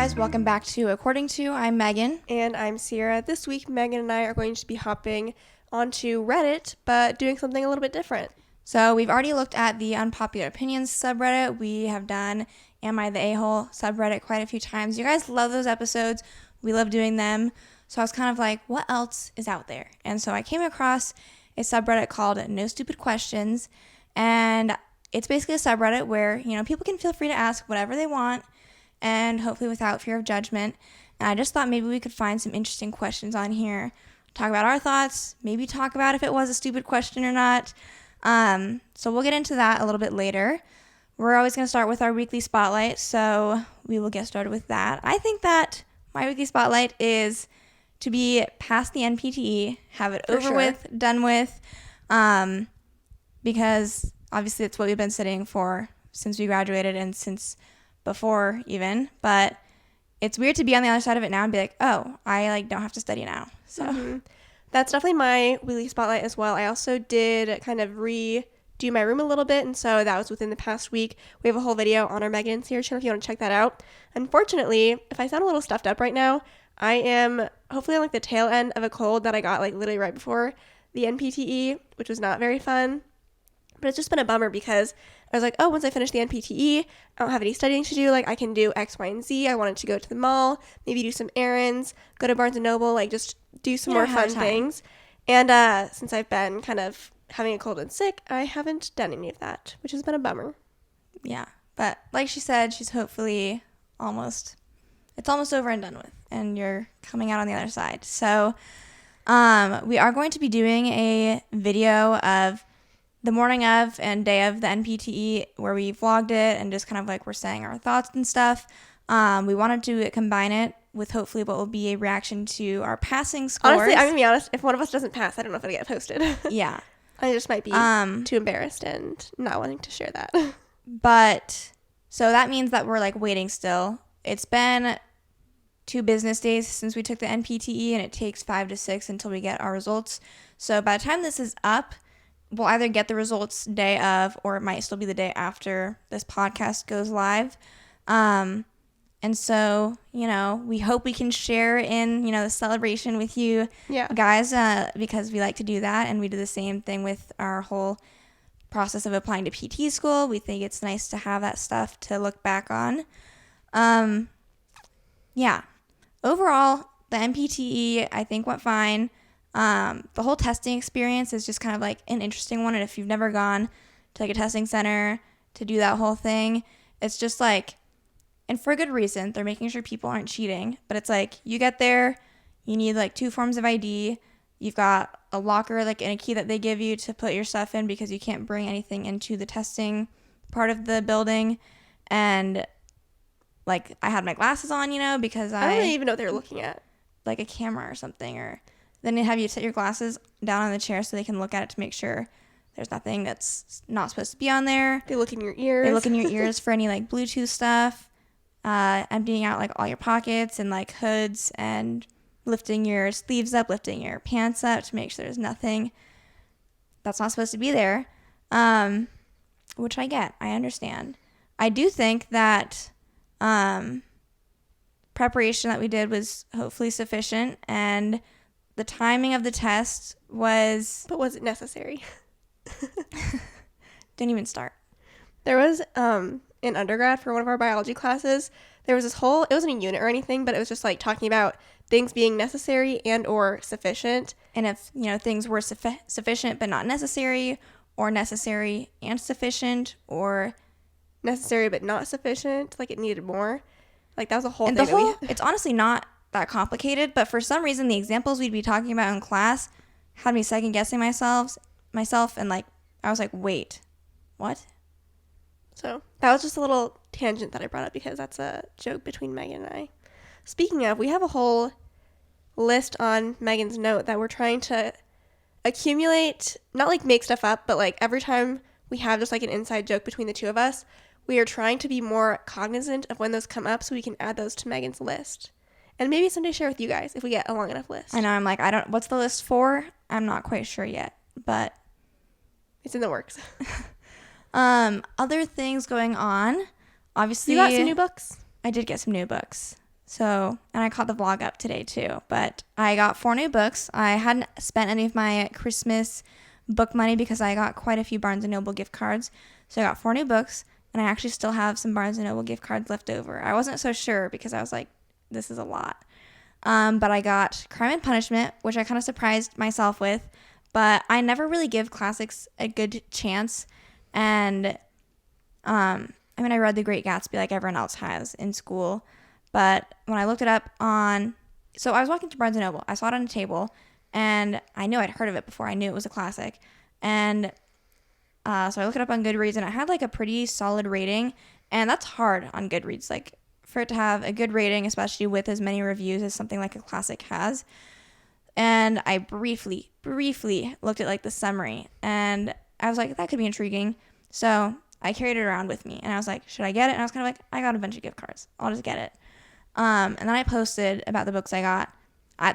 guys, welcome back to According To. I'm Megan. And I'm Ciera. This week, Megan and I are going to be hopping onto Reddit, but doing something a little bit different. So we've already looked at the unpopular opinions subreddit. We have done Am I the A-hole subreddit quite a few times. You guys love those episodes. We love doing them. So I was kind of like, what else is out there? And so I came across a subreddit called No Stupid Questions. And it's basically a subreddit where, people can feel free to ask whatever they want, and hopefully without fear of judgment. And I just thought maybe we could find some interesting questions on here, talk about our thoughts, maybe talk about if it was a stupid question or not. So we'll get into that a little bit later. We're always going to start with our weekly spotlight, so we will get started with that. I think that my weekly spotlight is to be past the NPTE, have it over with, done with, because obviously it's what we've been studying for since we graduated and since before even, but it's weird to be on the other side of it now and be like, oh, I don't have to study now. So That's definitely my weekly spotlight as well. I also did kind of redo my room a little bit, and so that was within the past week. We have a whole video on our Megan and Ciera channel if you want to check that out. Unfortunately, if I sound a little stuffed up right now, I am hopefully on the tail end of a cold that I got literally right before the NPTE, which was not very fun. But it's just been a bummer because I was like, oh, once I finish the NPTE, I don't have any studying to do. I can do X, Y, and Z. I wanted to go to the mall, maybe do some errands, go to Barnes & Noble, just do some more fun things. And since I've been kind of having a cold and sick, I haven't done any of that, which has been a bummer. Yeah, but like she said, she's hopefully it's almost over and done with, and you're coming out on the other side. So we are going to be doing a video of the morning of and day of the NPTE where we vlogged it and just kind of we're saying our thoughts and stuff. We wanted to combine it with hopefully what will be a reaction to our passing scores. Honestly, I'm going to be honest, if one of us doesn't pass, I don't know if it'll get posted. Yeah. I just might be too embarrassed and not wanting to share that. But, so that means that we're waiting still. It's been 2 business days since we took the NPTE, and it takes 5 to 6 until we get our results. So by the time this is up, we'll either get the results day of, or it might still be the day after this podcast goes live. And so, we hope we can share in, the celebration with you guys, because we like to do that. And we do the same thing with our whole process of applying to PT school. We think it's nice to have that stuff to look back on. Yeah. Overall, the NPTE, I think, went fine. The whole testing experience is just kind of an interesting one. And if you've never gone to a testing center to do that whole thing, it's just and for a good reason, they're making sure people aren't cheating. But it's you get there, you need 2 forms of ID. You've got a locker, and a key that they give you to put your stuff in because you can't bring anything into the testing part of the building. And I had my glasses on, because I don't really even know what they're looking at. A camera or something, or then they have you set your glasses down on the chair so they can look at it to make sure there's nothing that's not supposed to be on there. They look in your ears. They look in your ears for any Bluetooth stuff. Emptying out all your pockets and hoods, and lifting your sleeves up, lifting your pants up to make sure there's nothing that's not supposed to be there, which I get. I understand. I do think that preparation that we did was hopefully sufficient, and the timing of the test was... But was it necessary? Didn't even start. There was... in undergrad for one of our biology classes, there was this whole, it wasn't a unit or anything, but it was just talking about things being necessary and or sufficient. And if, things were sufficient but not necessary, or necessary and sufficient, or necessary but not sufficient, it needed more. That was a whole and thing. It's honestly not that complicated, but for some reason the examples we'd be talking about in class had me second guessing myself, and I was wait, what? So that was just a little tangent that I brought up because that's a joke between Megan and I. Speaking of, we have a whole list on Megan's note that we're trying to accumulate, not make stuff up, but every time we have just an inside joke between the two of us, we are trying to be more cognizant of when those come up so we can add those to Megan's list. And maybe someday share with you guys if we get a long enough list. I know, I'm what's the list for? I'm not quite sure yet, but it's in the works. Other things going on. Obviously, you got some new books? I did get some new books. So, and I caught the vlog up today too. But I got 4 new books. I hadn't spent any of my Christmas book money because I got quite a few Barnes & Noble gift cards. So I got 4 new books, and I actually still have some Barnes & Noble gift cards left over. I wasn't so sure because I was like, this is a lot. But I got Crime and Punishment, which I kind of surprised myself with. But I never really give classics a good chance. And, I mean, I read The Great Gatsby like everyone else has in school. But when I looked it up so I was walking to Barnes & Noble. I saw it on a table, and I knew I'd heard of it before. I knew it was a classic. And so I looked it up on Goodreads, and it had like a pretty solid rating. And that's hard on Goodreads. Like, for it to have a good rating, especially with as many reviews as something like a classic has. And I briefly looked at like the summary, and I was like, that could be intriguing. So I carried it around with me, and I was like, should I get it? And I was kind of like, I got a bunch of gift cards. I'll just get it. And then I posted about the books I got.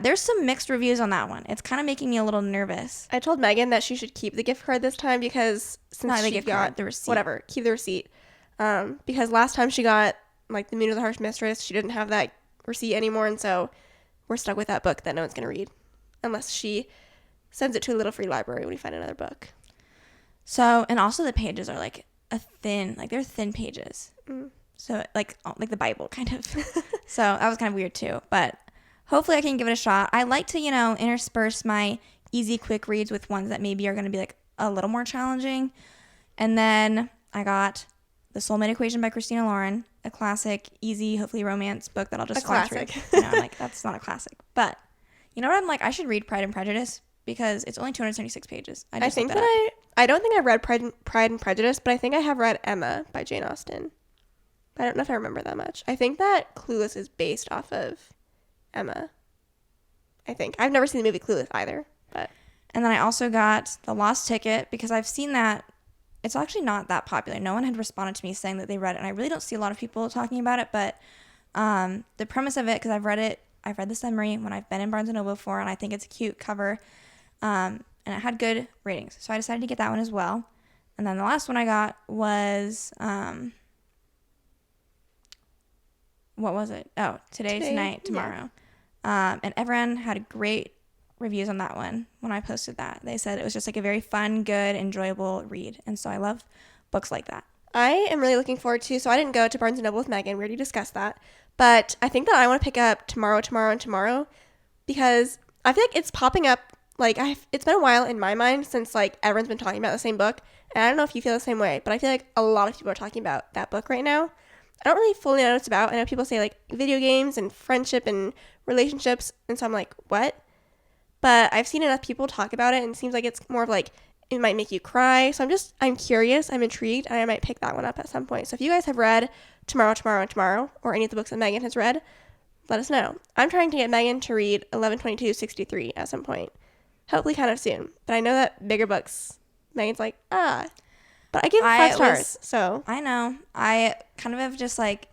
There's some mixed reviews on that one. It's kind of making me a little nervous. I told Megan that she should keep the gift card this time because since she got the receipt. Whatever, keep the receipt. Because last time she got like The Moon of the Harsh Mistress, she didn't have that receipt anymore, and so we're stuck with that book that no one's gonna read unless she sends it to a little free library when we find another book. So, and also the pages are like they're thin pages. So like the Bible kind of. So that was kind of weird too, but hopefully I can give it a shot. I like to, intersperse my easy quick reads with ones that maybe are going to be like a little more challenging. And then I got The Soulmate Equation by Christina Lauren, a classic, easy, hopefully romance book that I'll just fly through. I'm like, that's not a classic. But you know what? I'm like, I should read Pride and Prejudice because it's only 276 pages. I don't think I've read Pride and Prejudice, but I think I have read Emma by Jane Austen. I don't know if I remember that much. I think that Clueless is based off of Emma. I think. I've never seen the movie Clueless either. And then I also got The Lost Ticket because I've seen that it's actually not that popular. No one had responded to me saying that they read it, and I really don't see a lot of people talking about it, but the premise of it, because I've read the summary when I've been in Barnes & Noble before, and I think it's a cute cover, and it had good ratings. So I decided to get that one as well. And then the last one I got was... what was it? Oh, Today, Tonight, Tomorrow. Yeah. And everyone had great reviews on that one when I posted that. They said it was just like a very fun, good, enjoyable read. And so I love books like that. I am really looking forward to, so I didn't go to Barnes & Noble with Megan. We already discussed that. But I think that I want to pick up Tomorrow because I feel like it's popping up. Like, it's been a while in my mind since like everyone's been talking about the same book. And I don't know if you feel the same way, but I feel like a lot of people are talking about that book right now. I don't really fully know what it's about. I know people say like video games and friendship and relationships, and so I'm like, what? But I've seen enough people talk about it, and it seems like it's more of like it might make you cry. So I'm curious, I'm intrigued, and I might pick that one up at some point. So if you guys have read Tomorrow, or any of the books that Megan has read, let us know. I'm trying to get Megan to read 11/22/63 at some point, hopefully kind of soon. But I know that bigger books, Megan's like, But I gave it 5 stars, so. I know. I kind of have just like,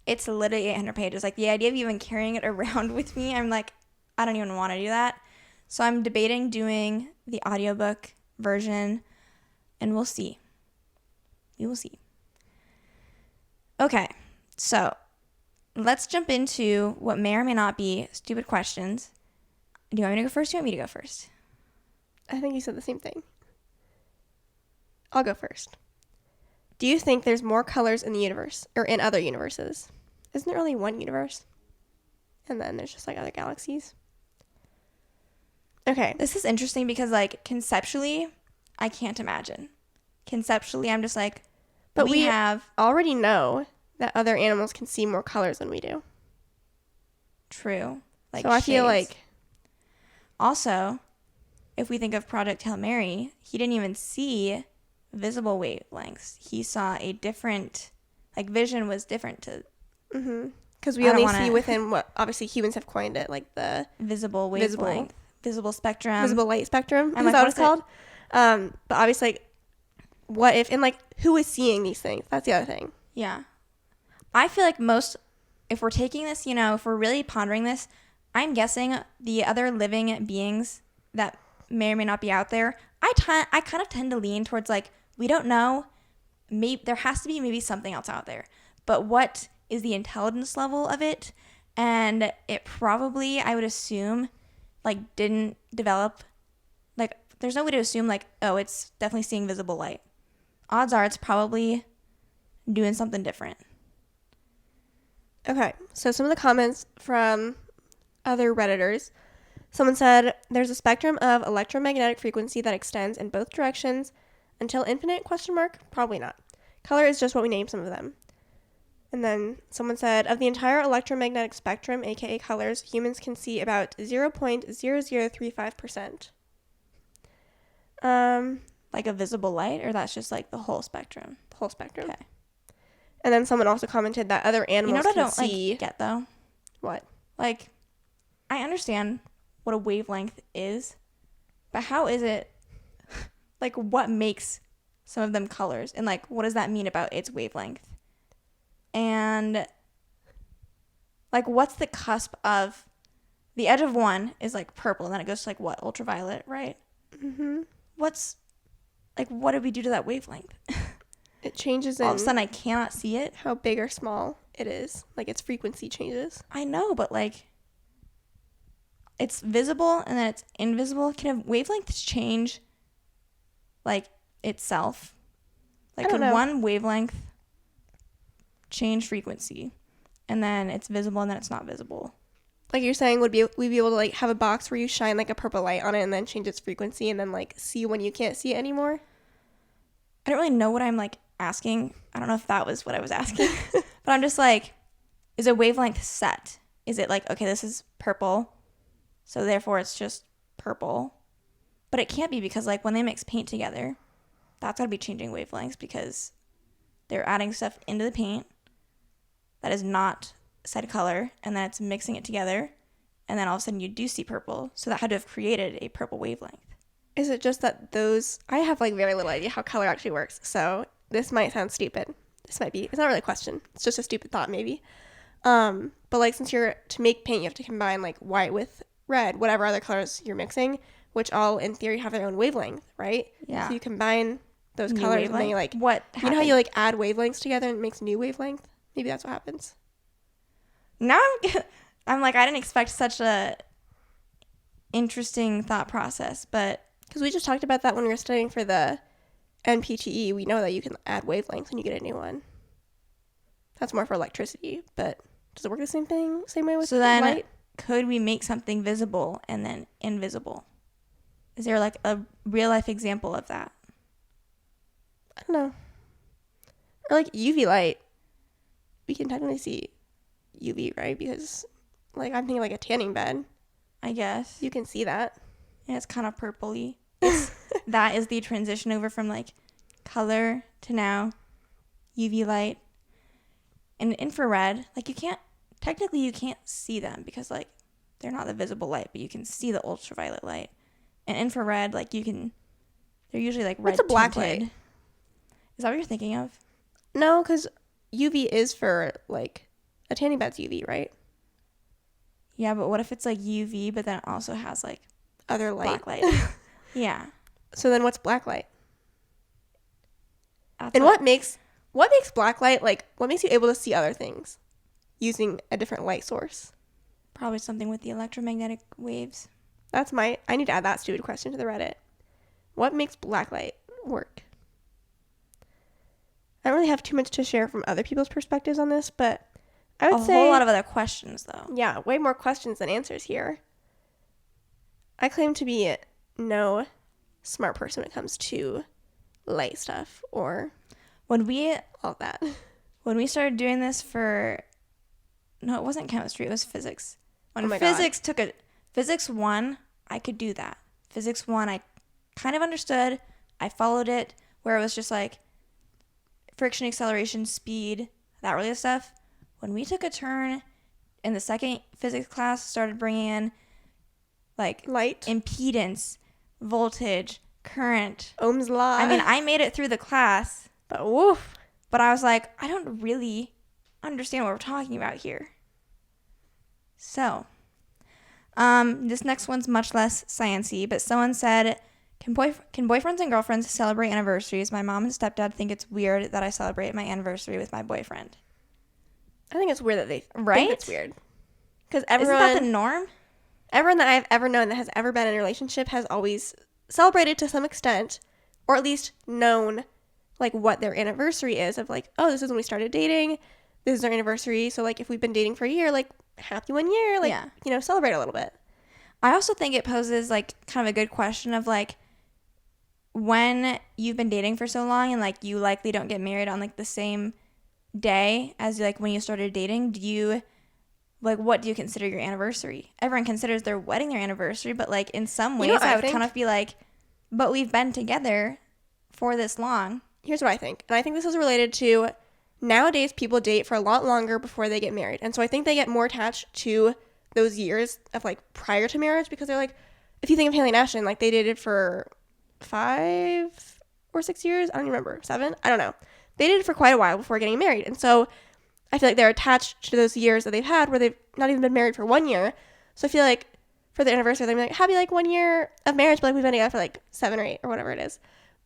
it's literally 800 pages. Like, the idea of even carrying it around with me, I'm like, I don't even want to do that. So I'm debating doing the audiobook version, and we'll see. We will see. Okay, so let's jump into what may or may not be stupid questions. Do you want me to go first? Do you want me to go first? I think you said the same thing. I'll go first. Do you think there's more colors in the universe or in other universes? Isn't there only one universe? And then there's just like other galaxies. Okay. This is interesting because like conceptually, I can't imagine. Conceptually, I'm just like, but we already know that other animals can see more colors than we do. True. Like so I feel like. Also, if we think of Project Hail Mary, he didn't even see visible wavelengths. He saw a different, like vision was different to. Because we only see within what obviously humans have coined it, like the visible wavelength, visible spectrum, visible light spectrum. Is that what it's called? But obviously, like, what if and like who is seeing these things? That's the other thing. Yeah, I feel like if we're taking this, if we're really pondering this, I'm guessing the other living beings that may or may not be out there. I kind of tend to lean towards like, we don't know. Maybe there has to be maybe something else out there, but what is the intelligence level of it? And it probably, I would assume, like, didn't develop, like, there's no way to assume, like, oh, it's definitely seeing visible light. Odds are it's probably doing something different. Okay, so some of the comments from other Redditors. Someone said, there's a spectrum of electromagnetic frequency that extends in both directions until infinite, question mark? Probably not. Color is just what we name some of them. And then someone said, of the entire electromagnetic spectrum, aka colors, humans can see about 0.0035%. Like a visible light, or that's just like the whole spectrum? The whole spectrum. Okay. And then someone also commented that other animals You know what I can don't see. like, get though? What? Like, I understand what a wavelength is, but how is it, like, what makes some of them colors? And, like, what does that mean about its wavelength? And, like, what's the cusp of, the edge of one is, like, purple, and then it goes to, like, what, ultraviolet, right? Mm-hmm. What's, like, what did we do to that wavelength? It changes All of a in sudden I cannot see it. how big or small it is. Like, its frequency changes. I know, but, like, it's visible and then it's invisible. Can wavelengths change, like, itself? Like, could one wavelength change frequency and then it's visible and then it's not visible? Like you're saying, we'd be able to, like, have a box where you shine, like, a purple light on it and then change its frequency and then, like, see when you can't see it anymore? I don't really know what I'm, like, asking. I don't know if that was what I was asking. But I'm just like, is a wavelength set? Is it like, okay, this is purple, so therefore it's just purple? But it can't be, because, like, when they mix paint together, that's got to be changing wavelengths, because they're adding stuff into the paint that is not said color, and then it's mixing it together, and then all of a sudden you do see purple. So that had to have created a purple wavelength. Is it just that those... I have, like, very little idea how color actually works, so this might sound stupid. This might be... It's not really a question. It's just a stupid thought, maybe. But, like, since to make paint, you have to combine, like, white with red, whatever other colors you're mixing, which all, in theory, have their own wavelength, right? Yeah. So you combine those New colors, and then wavelength? you, like... What You know how happened? you, like, add wavelengths together and it makes a new wavelength? Maybe that's what happens. Now I'm like, I didn't expect such a interesting thought process, but... Because we just talked about that when we were studying for the NPTE. We know that you can add wavelengths when you get a new one. That's more for electricity, but does it work the same way with So then, light? could we make something visible and then invisible? Is there, like, a real-life example of that? I don't know. Or, like, UV light. We can technically see UV, right? Because, like, I'm thinking, like, a tanning bed. I guess. You can see that. Yeah, it's kind of purpley. That is the transition over from, like, color to now UV light. And infrared, like, you can't see them, because, like, they're not the visible light, but you can see the ultraviolet light. And infrared, like, they're usually, like, red What's a black tinted. light? Is that what you're thinking of? No, because UV is for, like, a tanning bed's UV, right? Yeah, but what if it's, like, UV, but then it also has, like, Other light. black light? Yeah. So then what's black light? That's And what makes black light, like, what makes you able to see other things using a different light source? Probably something with the electromagnetic waves. I need to add that stupid question to the Reddit. What makes black light work? I don't really have too much to share from other people's perspectives on this, but I would say... A whole lot of other questions, though. Yeah, way more questions than answers here. I claim to be no smart person when it comes to light stuff or all that. When we started doing this no, it wasn't chemistry, it was physics. When Oh my God. Physics 1, I could do that. Physics 1, I kind of understood. I followed it, where it was just like friction, acceleration, speed, that really stuff. When we took a turn in the second physics class, started bringing in, like, Light. impedance, voltage, current. Ohm's law. I mean, I made it through the class, but woof. but I was like, I don't really understand what we're talking about here. So, this next one's much less sciencey, but someone said, can boyfriends and girlfriends celebrate anniversaries? My mom and stepdad think it's weird that I celebrate my anniversary with my boyfriend. I think it's weird that they Right? think it's weird. Because Isn't that the norm? everyone that I've ever known that has ever been in a relationship has always celebrated to some extent, or at least known like what their anniversary is of like, oh, this is when we started dating. This is our anniversary. So like if we've been dating for a year, like happy 1 year, like, celebrate a little bit. I also think it poses like kind of a good question of like, when you've been dating for so long and like you likely don't get married on like the same day as like when you started dating, do you like, what do you consider your anniversary? Everyone considers their wedding their anniversary, but like in some ways I would kind of be like, but we've been together for this long. Here's what I think. And I think this is related to nowadays people date for a lot longer before they get married. And so I think they get more attached to those years of like prior to marriage, because they're like, if you think of Haley and Ashton, like they dated for 5 or 6 years. I don't remember. 7? I don't know. They dated for quite a while before getting married. And so I feel like they're attached to those years that they've had where they've not even been married for 1 year. So I feel like for their anniversary, they're like, happy like 1 year of marriage, but like we've been together for like 7 or 8 or whatever it is.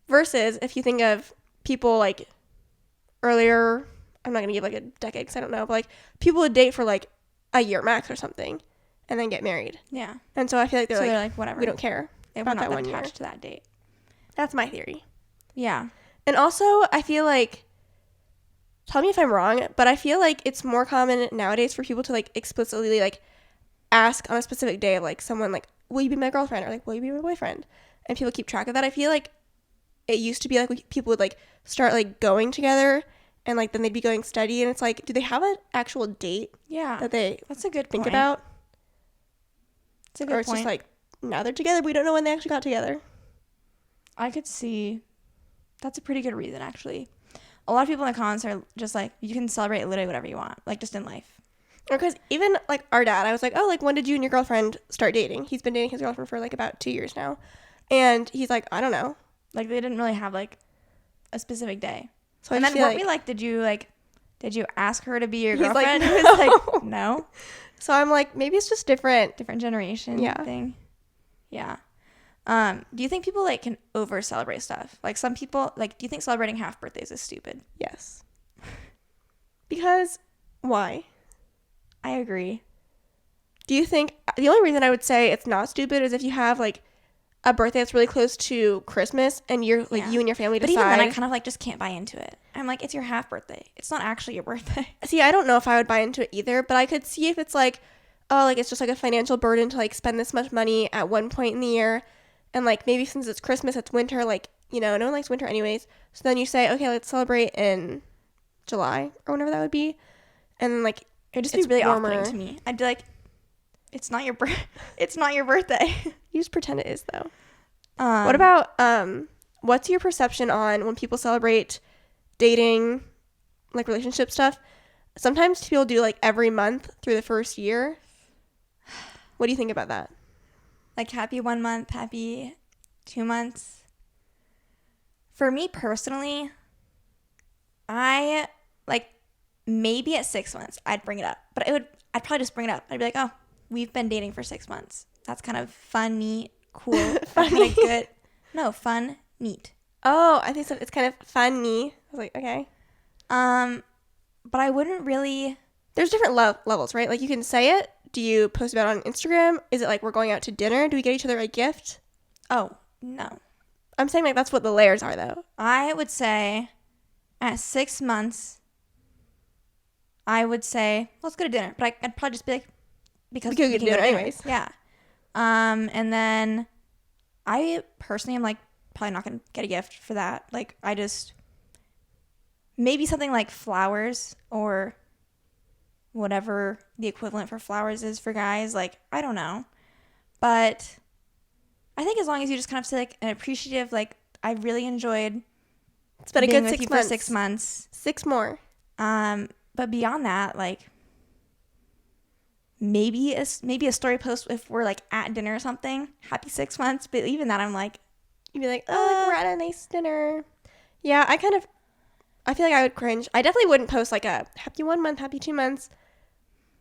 Versus if you think of people like earlier, I'm not going to give like a decade because I don't know, but like people would date for like a year max or something and then get married. Yeah. And so I feel like they're like, whatever. We don't care about that 1 year. Attached to that date. That's my theory. Yeah. And also, I feel like, tell me if I'm wrong, but I feel like it's more common nowadays for people to like explicitly like ask on a specific day of like someone like, will you be my girlfriend? Or like, will you be my boyfriend? And people keep track of that. I feel like it used to be like people would like start like going together and like then they'd be going steady. And it's like, do they have an actual date? Yeah. That they that's a good think point. about? It's a good or it's point. Just like, now they're together, but we don't know when they actually got together. I could see. That's a pretty good reason, actually. A lot of people in the comments are just like, you can celebrate literally whatever you want, like just in life. Or because even like our dad, I was like, oh, like when did you and your girlfriend start dating? He's been dating his girlfriend for like about 2 years now. And he's like, I don't know. Like they didn't really have like a specific day. So and then weren't we like, did you ask her to be your girlfriend? Like, no. He was like, no. So I'm like, maybe it's just different Generation thing. Yeah. Do you think people like can over celebrate stuff? Like some people, like, do you think celebrating half birthdays is stupid? Yes. Because why? I agree. Do you think the only reason I would say it's not stupid is if you have like a birthday that's really close to Christmas and you're like you and your family decide. But even then I kind of like just can't buy into it. I'm like, it's your half birthday. It's not actually your birthday. See, I don't know if I would buy into it either, but I could see if it's like, oh, like it's just like a financial burden to like spend this much money at one point in the year. And like maybe since it's Christmas, it's winter, like, you know, no one likes winter anyways. So then you say, okay, let's celebrate in July or whenever that would be. And then like it would just be really off-putting to me. I'd be like, it's not your birthday. You just pretend it is though. What about what's your perception on when people celebrate dating, like relationship stuff? Sometimes people do like every month through the first year. What do you think about that? Like happy 1 month, happy 2 months. For me personally, I like maybe at 6 months I'd bring it up, but I'd probably just bring it up. I'd be like, oh, we've been dating for 6 months. That's kind of fun, neat, cool, funny, good. No, fun, neat. Oh, I think so. It's kind of funny. I was like, okay. But I wouldn't really. There's different levels, right? Like you can say it. Do you post about it on Instagram? Is it like we're going out to dinner? Do we get each other a gift? Oh, no. I'm saying like that's what the layers are though. I would say at 6 months, I would say, let's go to dinner. But I'd probably just be like, because we can go to dinner anyways. Yeah. And then I personally am like probably not going to get a gift for that. Like I just, maybe something like flowers or whatever the equivalent for flowers is for guys. Like, I don't know. But I think as long as you just kind of say like an appreciative, like I really enjoyed it's been a good 6 months. For 6 months. 6 more. But beyond that, like maybe a story post if we're like at dinner or something. Happy 6 months. But even that, I'm like, you'd be like, oh, like we're at a nice dinner. Yeah, I feel like I would cringe. I definitely wouldn't post like a happy 1 month, happy 2 months.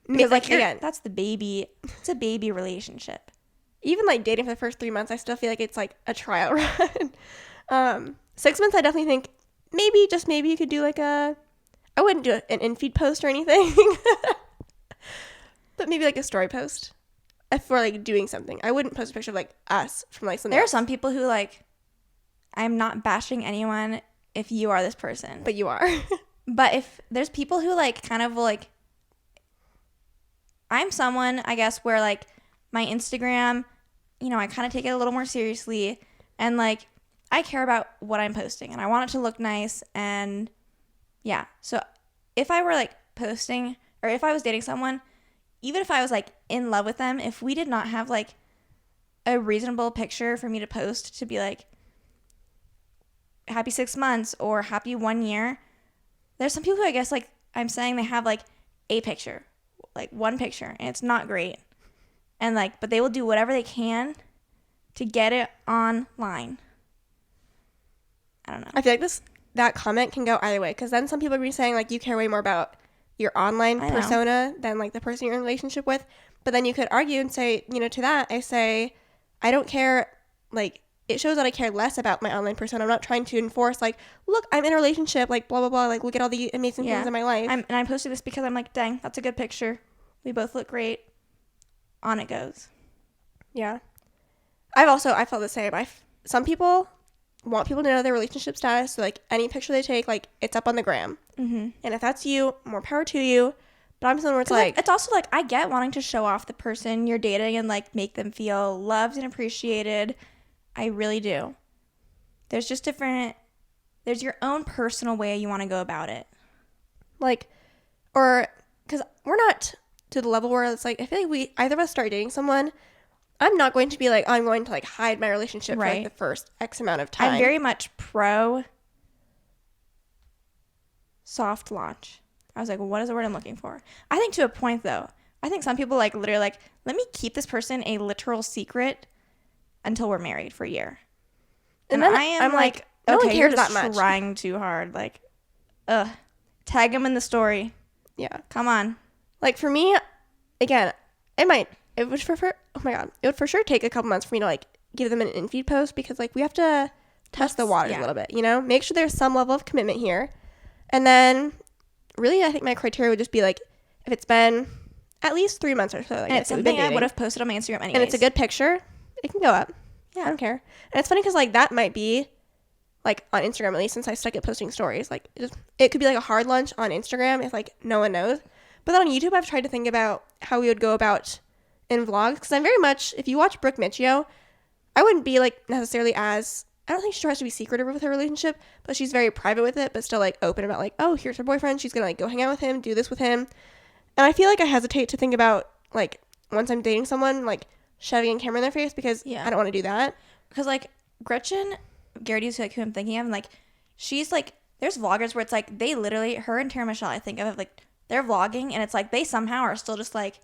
Because like again, that's the baby. It's a baby relationship. Even like dating for the first 3 months, I still feel like it's like a trial run. 6 months, I definitely think maybe, just maybe you could do like I wouldn't do an in-feed post or anything. But maybe like a story post. If we're like doing something. I wouldn't post a picture of like us from like something There are else. some people who like, I'm not bashing anyone if you are this person. But you are. But if there's people who like kind of like, I'm someone, I guess, where like my Instagram, I kind of take it a little more seriously, and like I care about what I'm posting and I want it to look nice. And yeah, so if I were like posting, or if I was dating someone, even if I was like in love with them, if we did not have like a reasonable picture for me to post to be like happy 6 months or happy 1 year, there's some people who I guess like I'm saying they have like a picture, like one picture, and it's not great. And like, but they will do whatever they can to get it online. I don't know. I feel like that comment can go either way, because then some people are be saying like you care way more about your online persona than like the person you're in a relationship with. But then you could argue and say, to that I say, I don't care, like it shows that I care less about my online persona. I'm not trying to enforce like, look, I'm in a relationship, like blah blah blah, like look at all the amazing things in my life. I posted this because I'm like, dang, that's a good picture. We both look great. On it goes. Yeah. I felt the same. Some people want people to know their relationship status, so like any picture they take, like it's up on the gram. Mm-hmm. And if that's you, more power to you. But I'm someone where it's like it's also like I get wanting to show off the person you're dating and like make them feel loved and appreciated. I really do. There's just there's your own personal way you want to go about it. Like, or because we're not to the level where it's like I feel like either of us start dating someone, I'm not going to be like, I'm going to like hide my relationship for like the first X amount of time. I'm very much pro soft launch. I was like, well, what is the word I'm looking for? I think to a point though. I think some people like literally like, let me keep this person a literal secret until we're married for a year. And then I'm like, no okay, one you're cares just that much. trying too hard. Like, tag them in the story. Yeah. Come on. Like for me, again, it would for sure take a couple months for me to like give them an in-feed post, because like we have to test the waters a little bit, make sure there's some level of commitment here. And then really I think my criteria would just be like, if it's been at least 3 months or so, like, and it's something I would have posted on my Instagram anyways. And it's a good picture, it can go up. Yeah. I don't care. And it's funny because like that might be like on Instagram, at least since I stuck at posting stories, like it could be like a hard lunch on Instagram if like no one knows. But then on YouTube, I've tried to think about how we would go about in vlogs, because I'm very much, if you watch Brooke Michio, I wouldn't be like necessarily I don't think she tries to be secretive with her relationship, but she's very private with it, but still like open about like, oh, here's her boyfriend, she's gonna like go hang out with him, do this with him. And I feel like I hesitate to think about like once I'm dating someone like shoving a camera in their face, because I don't want to do that. Because like Gretchen Garrity's like who I'm thinking of, and like she's like, there's vloggers where it's like they literally, her and Tara Michelle I think of, like they're vlogging and it's like they somehow are still just like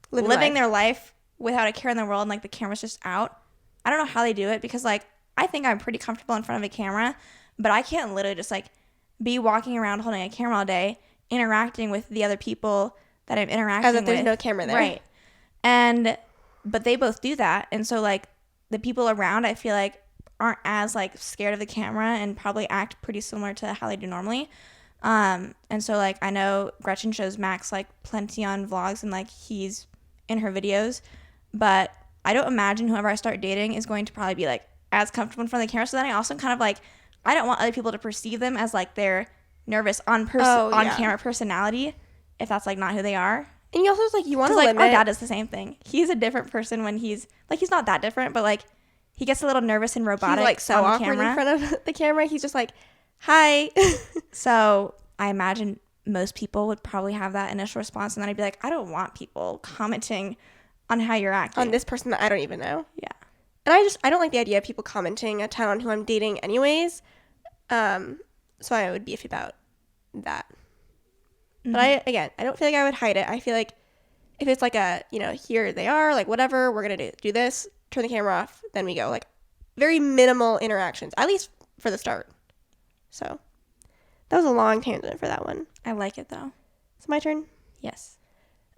living their life without a care in the world, and like the camera's just out. I don't know how they do it, because like I think I'm pretty comfortable in front of a camera, but I can't literally just like be walking around holding a camera all day, interacting with the other people that I'm interacting with. As if there's no camera there. Right. But they both do that. And so like the people around, I feel like aren't as like scared of the camera and probably act pretty similar to how they do normally. And so like I know Gretchen shows Max like plenty on vlogs, and like he's in her videos, but I don't imagine whoever I start dating is going to probably be like as comfortable in front of the camera. So then I also kind of like, I don't want other people to perceive them as like their nervous on camera personality, if that's like not who they are. And you also like, you want to like limit. Our dad is the same thing. He's a different person when he's not that different, but like he gets a little nervous and robotic. He's like so on awkward camera. in front of the camera. He's just like, hi. So I imagine most people would probably have that initial response, and then I'd be like, I don't want people commenting on how you're acting on this person that I don't even know. Yeah. And I don't like the idea of people commenting a ton on who I'm dating anyways. So I would be iffy about that. Mm-hmm. But I don't feel like I would hide it. I feel like if it's like a, here they are, like whatever, we're going to do this, turn the camera off, then we go. Like very minimal interactions, at least for the start. So that was a long tangent for that one. I like it though. It's my turn? Yes.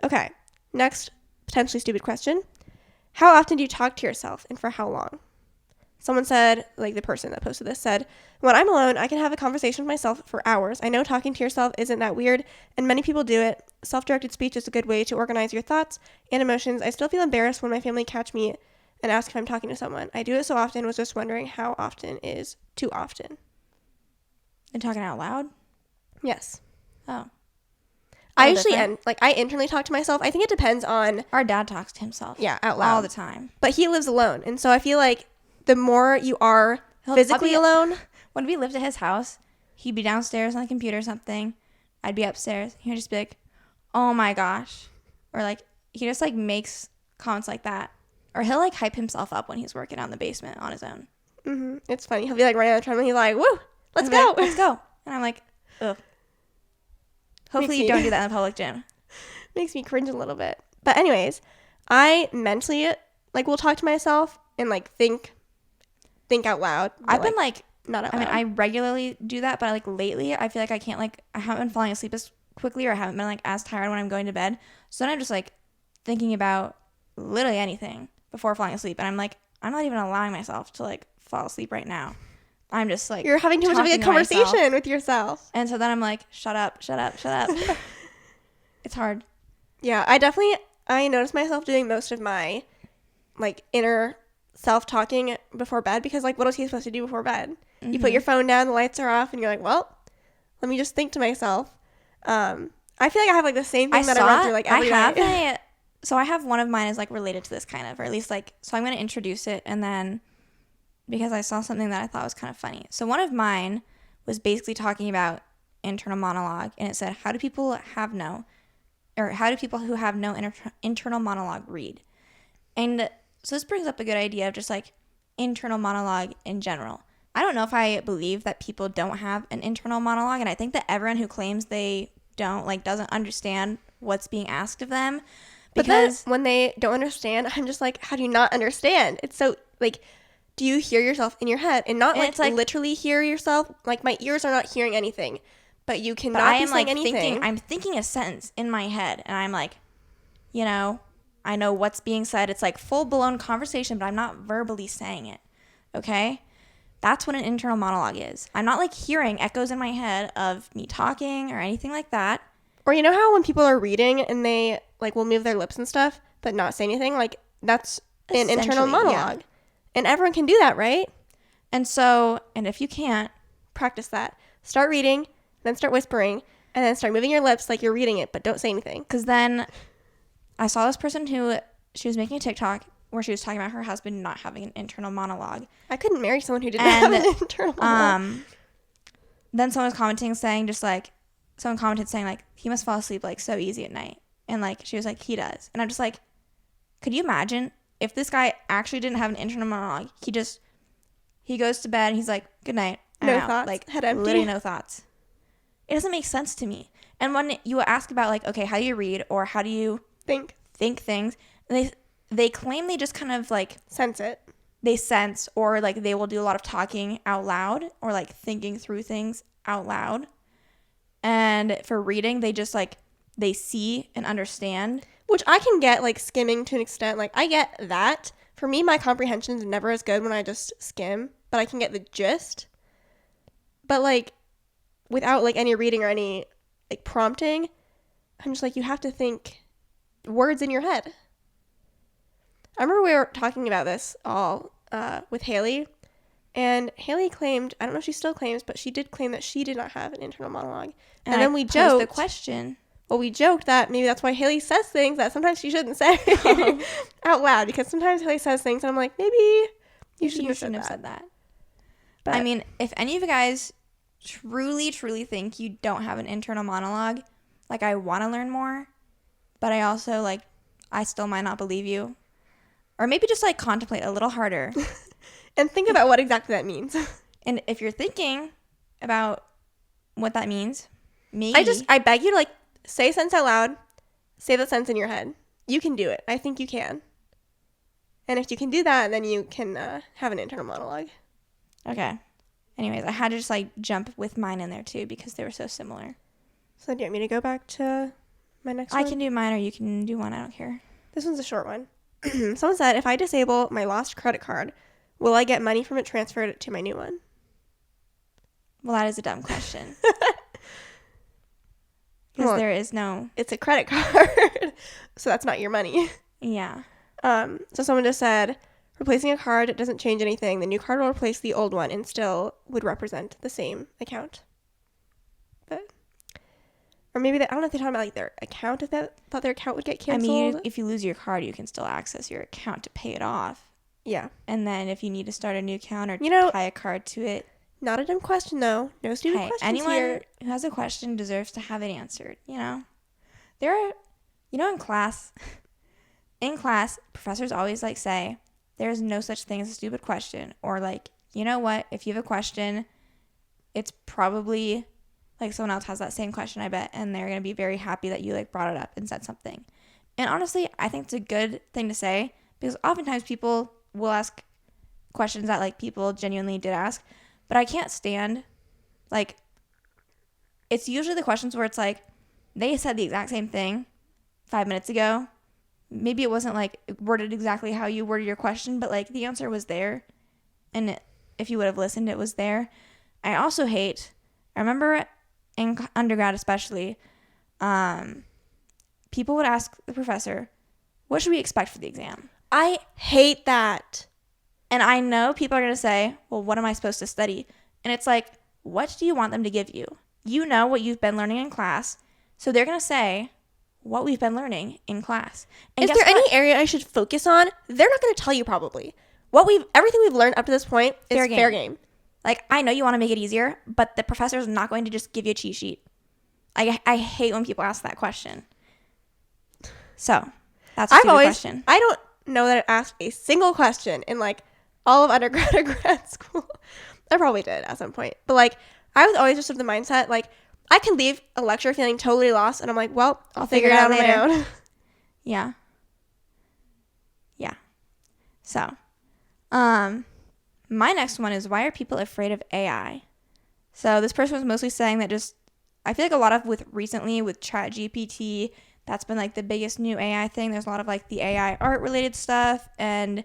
Okay. Next, potentially stupid question. How often do you talk to yourself, and for how long? Someone said, like the person that posted this said, when I'm alone, I can have a conversation with myself for hours. I know talking to yourself isn't that weird, and many people do it. Self-directed speech is a good way to organize your thoughts and emotions. I still feel embarrassed when my family catch me and ask if I'm talking to someone. I do it so often, was just wondering how often is too often. And talking out loud? Yes. Oh. I usually I internally talk to myself. I think it depends on... Our dad talks to himself. Yeah, out loud. All the time. But he lives alone. And so I feel like the more you are physically alone... When we lived at his house, he'd be downstairs on the computer or something. I'd be upstairs. He'd just be like, oh my gosh. Or like, he just like makes comments like that. Or he'll like hype himself up when he's working out in the basement on his own. Mm-hmm. It's funny. He'll be like running on the treadmill. He's like, woo, let's go. Like, let's go. And I'm like, ugh. Hopefully you don't do that in the public gym. Makes me cringe a little bit. But anyways, I mentally like will talk to myself and like think out loud. I've been like, not out loud. I regularly do that, but like lately I feel like I can't like, I haven't been falling asleep as quickly, or I haven't been like as tired when I'm going to bed. So then I'm just like thinking about literally anything before falling asleep. And I'm like, I'm not even allowing myself to like fall asleep right now. I'm just like, you're having too much of a conversation with yourself. And so then I'm like, shut up. It's hard. Yeah, I notice myself doing most of my like inner self-talking before bed, because like what else are you supposed to do before bed? Mm-hmm. You put your phone down, the lights are off, and you're like, well, let me just think to myself. I feel like I have like the same thing that I run through like every night. So I have one of mine is like related to this kind of, or at least like, so I'm going to introduce it, and then because I saw something that I thought was kind of funny. So one of mine was basically talking about internal monologue, and it said, how do people who have no internal monologue read? And so this brings up a good idea of just like internal monologue in general. I don't know if I believe that people don't have an internal monologue, and I think that everyone who claims they don't like doesn't understand what's being asked of them. Because when they don't understand, I'm just like, how do you not understand? It's so like, do you hear yourself in your head and not like, literally hear yourself? Like my ears are not hearing anything, but you cannot be saying anything. I'm thinking a sentence in my head, and I'm like, you know, I know what's being said. It's like full blown conversation, but I'm not verbally saying it. Okay? That's what an internal monologue is. I'm not like hearing echoes in my head of me talking or anything like that. Or you know how when people are reading and they like will move their lips and stuff but not say anything? Like that's an internal monologue. Yeah. And everyone can do that, right? And so, and if you can't, practice that. Start reading, then start whispering, and then start moving your lips like you're reading it, but don't say anything. Because then I saw this person who, she was making a TikTok where she was talking about her husband not having an internal monologue. I couldn't marry someone who didn't have an internal monologue. Then someone was commenting saying just like, someone commented saying like, he must fall asleep like so easy at night. And like, she was like, he does. And I'm just like, could you imagine if this guy actually didn't have an internal monologue? He goes to bed and he's like, good night. No thoughts. Like, head empty. Literally no thoughts. It doesn't make sense to me. And when you ask about like, okay, how do you read or how do you think things, they claim they just kind of like sense it. They sense, or like they will do a lot of talking out loud or like thinking through things out loud. And for reading, they just like, they see and understand. Which I can get like skimming to an extent. Like I get that. For me, my comprehension is never as good when I just skim, but I can get the gist. But like without like any reading or any like prompting, I'm just like, you have to think words in your head. I remember we were talking about this all with Haley, and Haley claimed, I don't know if she still claims, but she did claim that she did not have an internal monologue. And then we joked the question. Well, we joked that maybe that's why Haley says things that sometimes she shouldn't say out loud, because sometimes Haley says things and I'm like, maybe you shouldn't have said that. But I mean, if any of you guys truly think you don't have an internal monologue, like I want to learn more, but I also like, I still might not believe you. Or maybe just like contemplate a little harder. And think about what exactly that means. And if you're thinking about what that means, maybe. I beg you to like say a sentence out loud, say the sentence in your head. You can do it. I think you can. And if you can do that, then you can have an internal monologue. Okay. Anyways, I had to just like jump with mine in there too because they were so similar. So do you want me to go back to my next one? I can do mine or you can do one. I don't care. This one's a short one. Someone said, if I disable my lost credit card, Will I get money from it transferred to my new one? Well, that is a dumb question. Well, Because there is no... It's a credit card, so that's not your money. Yeah. So someone just said, replacing a card doesn't change anything. The new card will replace the old one and still would represent the same account. But, or maybe I don't know if they're talking about like their account, if they thought their account would get canceled. I mean, if you lose your card, you can still access your account to pay it off. Yeah. And then if you need to start a new account or tie a card to it. Not a dumb question, though. No stupid questions anyone here. Who has a question deserves to have it answered, you know? There are, in class, professors always, like, say, there's no such thing as a stupid question. Or, like, you know what? If you have a question, it's probably, like, someone else has that same question, I bet, and they're going to be very happy that you, like, brought it up and said something. And honestly, I think it's a good thing to say, because oftentimes people will ask questions that, like, people genuinely did ask. But I can't stand, like, it's usually the questions where it's like, they said the exact same thing 5 minutes ago. Maybe it wasn't, like, worded exactly how you worded your question, but, like, the answer was there. And if you would have listened, it was there. I also I remember in undergrad especially, people would ask the professor, what should we expect for the exam? I hate that. And I know people are going to say, well, what am I supposed to study? And it's like, what do you want them to give you? You know what you've been learning in class. So they're going to say what we've been learning in class. And is there any area I should focus on? They're not going to tell you probably. Everything we've learned up to this point is fair game. Like, I know you want to make it easier, but the professor's not going to just give you a cheat sheet. I hate when people ask that question. So, that's a stupid question. I don't know that I asked a single question in, like, all of undergrad or grad school. I probably did at some point. But, like, I was always just of the mindset, like, I can leave a lecture feeling totally lost, and I'm like, well, I'll figure it out on my own. Yeah. Yeah. So, my next one is, why are people afraid of AI? So, this person was mostly saying that I feel like a lot of recently with ChatGPT, that's been, like, the biggest new AI thing. There's a lot of, like, the AI art related stuff, and,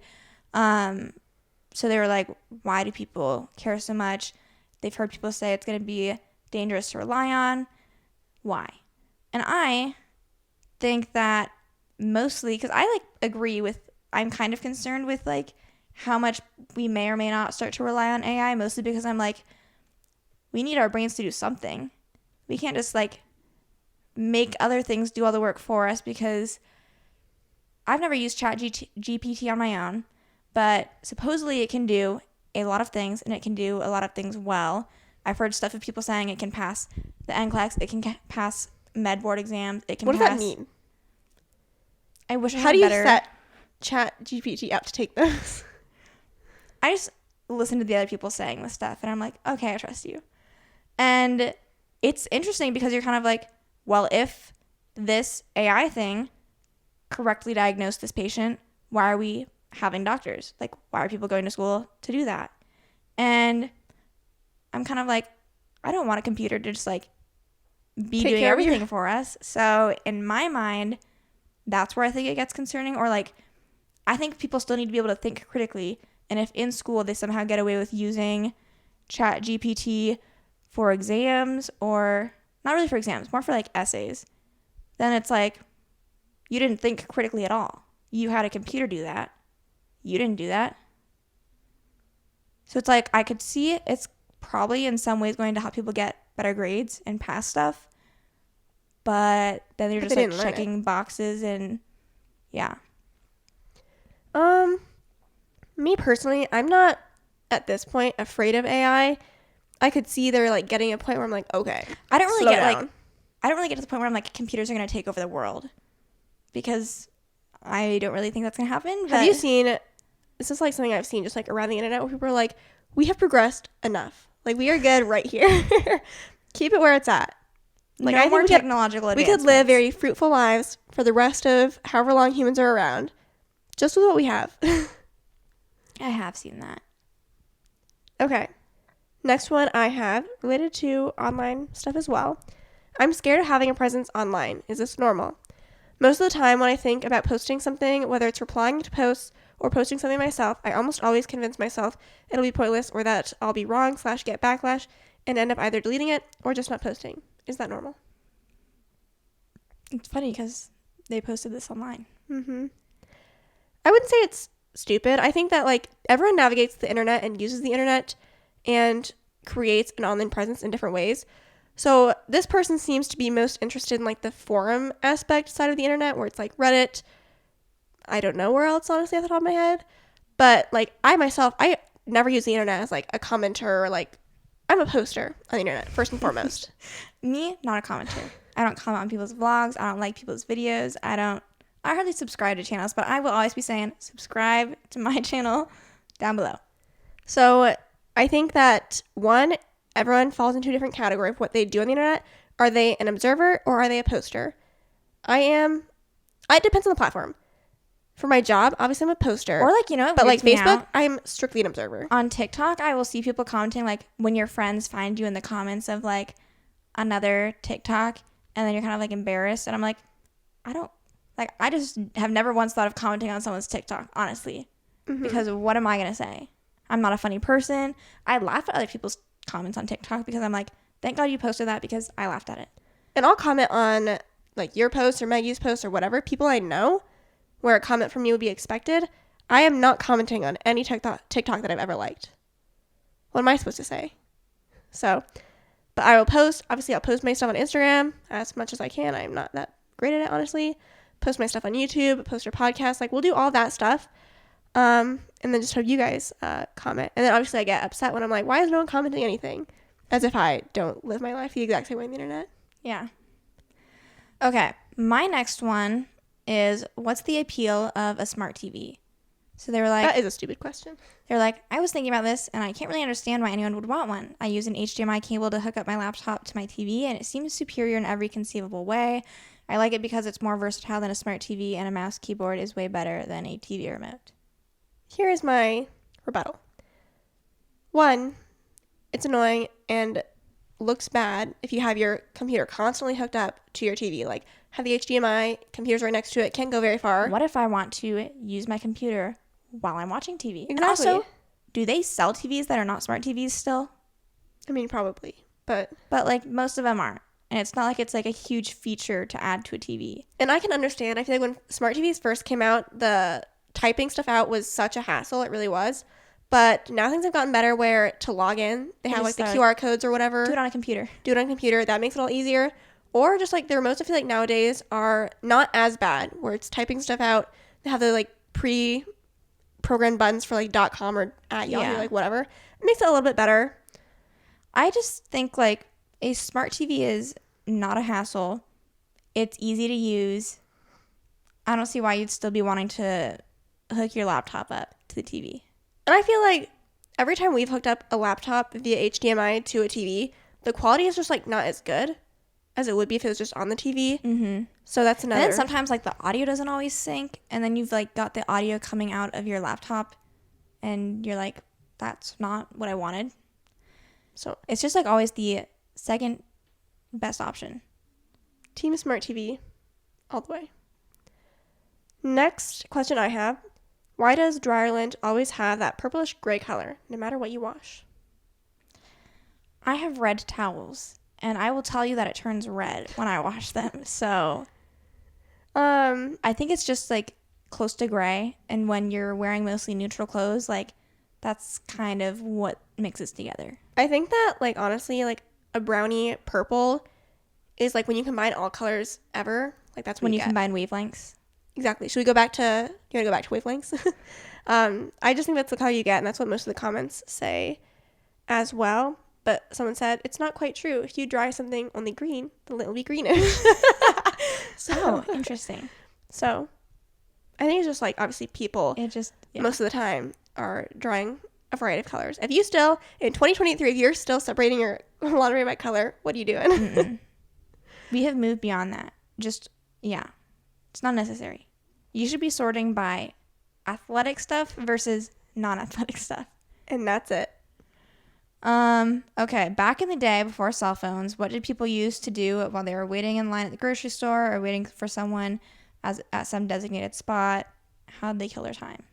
so they were like, why do people care so much? They've heard people say it's going to be dangerous to rely on. Why? And I think that mostly, because I, like, agree with, I'm kind of concerned with, like, how much we may or may not start to rely on AI, mostly because I'm like, we need our brains to do something. We can't just, like, make other things do all the work for us, because I've never used ChatGPT on my own. But supposedly it can do a lot of things, and it can do a lot of things well. I've heard stuff of people saying it can pass the NCLEX, it can pass med board exams, it can What does that mean? I wish I had How do you better... set ChatGPT up to take those? I just listen to the other people saying this stuff, and I'm like, okay, I trust you. And it's interesting because you're kind of like, well, if this AI thing correctly diagnosed this patient, why are we having doctors? Like, why are people going to school to do that? And I'm kind of like, I don't want a computer to just, like, be doing everything for us. So in my mind, that's where I think it gets concerning. Or, like, I think people still need to be able to think critically. And if in school they somehow get away with using ChatGPT for exams, or not really for exams, more for, like, essays, then it's like, you didn't think critically at all. You had a computer do that. You didn't do that. So it's like, I could see it's probably in some ways going to help people get better grades and pass stuff. But then they're just, like, checking boxes, and yeah. Me personally, I'm not at this point afraid of AI. I could see they're, like, getting a point where I'm like, okay, I don't really get to the point where I'm like, computers are going to take over the world, because I don't really think that's going to happen. Have you seen, this is, like, something I've seen just, like, around the internet, where people are like, we have progressed enough. Like, we are good right here. Keep it where it's at. Like, no more technological advancements. We could live very fruitful lives for the rest of however long humans are around, just with what we have. I have seen that. Okay. Next one I have, related to online stuff as well. I'm scared of having a presence online. Is this normal? Most of the time when I think about posting something, whether it's replying to posts or posting something myself, I almost always convince myself it'll be pointless or that I'll be wrong / get backlash and end up either deleting it or just not posting. Is that normal? It's funny because they posted this online. I wouldn't say it's stupid. I think that like everyone navigates the internet and uses the internet and creates an online presence in different ways. So this person seems to be most interested in like the forum aspect side of the internet, where it's like Reddit. I don't know where else, honestly, off the top of my head. But like I myself, I never use the internet as like a commenter, or like I'm a poster on the internet first and foremost. Me, not a commenter. I don't comment on people's vlogs. I don't like people's videos. I hardly subscribe to channels, but I will always be saying subscribe to my channel down below. So I think that one, everyone falls into a different category of what they do on the internet. Are they an observer or are they a poster? It depends on the platform. For my job, obviously I'm a poster. Or like, you know, but like Facebook, I'm strictly an observer. On TikTok, I will see people commenting like when your friends find you in the comments of like another TikTok, and then you're kind of like embarrassed, and I'm like, I just have never once thought of commenting on someone's TikTok, honestly, because what am I gonna say? I'm not a funny person. I laugh at other people's comments on TikTok because I'm like, thank God you posted that because I laughed at it. And I'll comment on like your post or Maggie's post or whatever, people I know, where a comment from you would be expected. I am not commenting on any TikTok that I've ever liked. What am I supposed to say? So, but I will post. Obviously, I'll post my stuff on Instagram as much as I can. I'm not that great at it, honestly. Post my stuff on YouTube, post our podcast. Like, we'll do all that stuff. And then just hope you guys comment. And then obviously I get upset when I'm like, why is no one commenting anything? As if I don't live my life the exact same way on the internet. Yeah. Okay. My next one is, what's the appeal of a smart TV? So they were like, that is a stupid question. They're like, I was thinking about this and I can't really understand why anyone would want one. I use an HDMI cable to hook up my laptop to my TV and it seems superior in every conceivable way. I like it because it's more versatile than a smart TV and a mouse keyboard is way better than a TV remote. Here is my rebuttal. One, it's annoying and looks bad if you have your computer constantly hooked up to your TV. Like, have the HDMI, computer's right next to it, can't go very far. What if I want to use my computer while I'm watching TV? Exactly. And also, do they sell TVs that are not smart TVs still? I mean, probably, but like most of them aren't. And it's not like it's like a huge feature to add to a TV. And I can understand. I feel like when smart TVs first came out, the typing stuff out was such a hassle. It really was. But now things have gotten better where to log in, they have like the QR codes or whatever. Do it on a computer. That makes it all easier. Or just like the remotes, I feel like nowadays are not as bad, where it's typing stuff out. They have the like pre-programmed buttons for like .com or at Yahoo, like whatever. It makes it a little bit better. I just think like a smart TV is not a hassle. It's easy to use. I don't see why you'd still be wanting to hook your laptop up to the TV. And I feel like every time we've hooked up a laptop via HDMI to a TV, the quality is just like not as good as it would be if it was just on the TV. Mm-hmm. So that's another. And then sometimes like the audio doesn't always sync, and then you've like got the audio coming out of your laptop, and you're like, that's not what I wanted. So it's just like always the second best option. Team Smart TV, all the way. Next question I have: why does dryer lint always have that purplish gray color, no matter what you wash? I have red towels, and I will tell you that it turns red when I wash them. So, I think it's just like close to gray, and when you're wearing mostly neutral clothes, like that's kind of what mixes together. I think that like honestly, like a brownie purple is like when you combine all colors ever. Like that's when you combine wavelengths. Exactly. Should we go back to? You want to go back to wavelengths? I just think that's the color you get, and that's what most of the comments say as well. But someone said it's not quite true. If you dry something only green, the lint will be greenish. So interesting. So I think it's just like obviously people most of the time are drying a variety of colors. If you still in 2023, if you're still separating your laundry by color, what are you doing? We have moved beyond that. It's not necessary. You should be sorting by athletic stuff versus non-athletic stuff. And that's it. Okay, back in the day before cell phones, what did people use to do while they were waiting in line at the grocery store or waiting for someone at some designated spot? How did they kill their time?